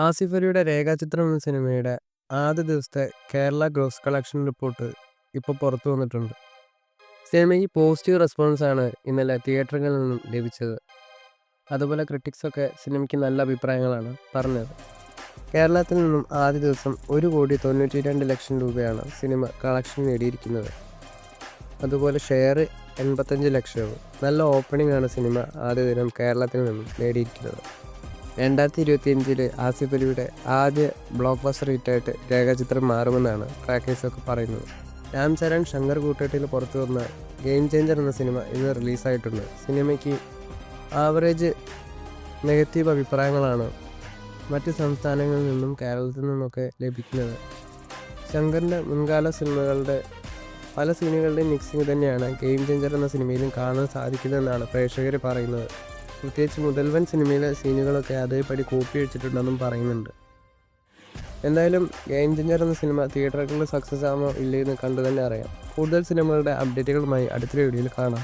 ആസിഫ് അലിയുടെ രേഖാചിത്രം എന്ന സിനിമയുടെ ആദ്യ ദിവസത്തെ കേരള ഗ്രോസ് കളക്ഷൻ റിപ്പോർട്ട് ഇപ്പോൾ പുറത്തു വന്നിട്ടുണ്ട്. സിനിമയ്ക്ക് പോസിറ്റീവ് റെസ്പോൺസാണ് ഇന്നലെ തിയേറ്ററുകളിൽ നിന്നും ലഭിച്ചത്. അതുപോലെ ക്രിട്ടിക്സൊക്കെ സിനിമയ്ക്ക് നല്ല അഭിപ്രായങ്ങളാണ് പറഞ്ഞത്. കേരളത്തിൽ നിന്നും ആദ്യ ദിവസം 1,92,00,000 രൂപയാണ് സിനിമ കളക്ഷൻ നേടിയിരിക്കുന്നത്. അതുപോലെ ഷെയർ 85 ലക്ഷവും. നല്ല ഓപ്പണിംഗ് ആണ് സിനിമ ആദ്യ ദിനം കേരളത്തിൽ നിന്നും നേടിയിരിക്കുന്നത്. 2025 ആസിഫ് അലിയുടെ ആദ്യ ബ്ലോക്ക് ബസ്റ്റർ ഹിറ്റായിട്ട് രേഖാചിത്രം മാറുമെന്നാണ് ട്രാക്കേഴ്സൊക്കെ പറയുന്നത്. രാം ചരൺ ശങ്കർ കൂട്ടേട്ടിൽ പുറത്തു വന്ന ഗെയിം ചേഞ്ചർ എന്ന സിനിമ ഇന്ന് റിലീസായിട്ടുണ്ട്. സിനിമയ്ക്ക് ആവറേജ് നെഗറ്റീവ് അഭിപ്രായങ്ങളാണ് മറ്റ് സംസ്ഥാനങ്ങളിൽ നിന്നും കേരളത്തിൽ നിന്നൊക്കെ ലഭിക്കുന്നത്. ശങ്കറിൻ്റെ മുൻകാല സിനിമകളുടെ പല സീനുകളുടെയും മിക്സിങ് തന്നെയാണ് ഗെയിം ചേഞ്ചർ എന്ന സിനിമയിലും കാണാൻ സാധിക്കുന്നതെന്നാണ് പ്രേക്ഷകർ പറയുന്നത്. പ്രത്യേകിച്ച് മുതൽവൻ സിനിമയിലെ സീനുകളൊക്കെ അതേപടി കോപ്പി വെച്ചിട്ടുണ്ടെന്നും പറയുന്നുണ്ട്. എന്തായാലും ഗെയിം ചേഞ്ചർ എന്ന സിനിമ തിയേറ്ററുകളിൽ സക്സസ് ആണോ ഇല്ലയെന്ന് കണ്ടു തന്നെ അറിയാം. കൂടുതൽ സിനിമകളുടെ അപ്ഡേറ്റുകളുമായി അടുത്ത വീഡിയോയിൽ കാണാം.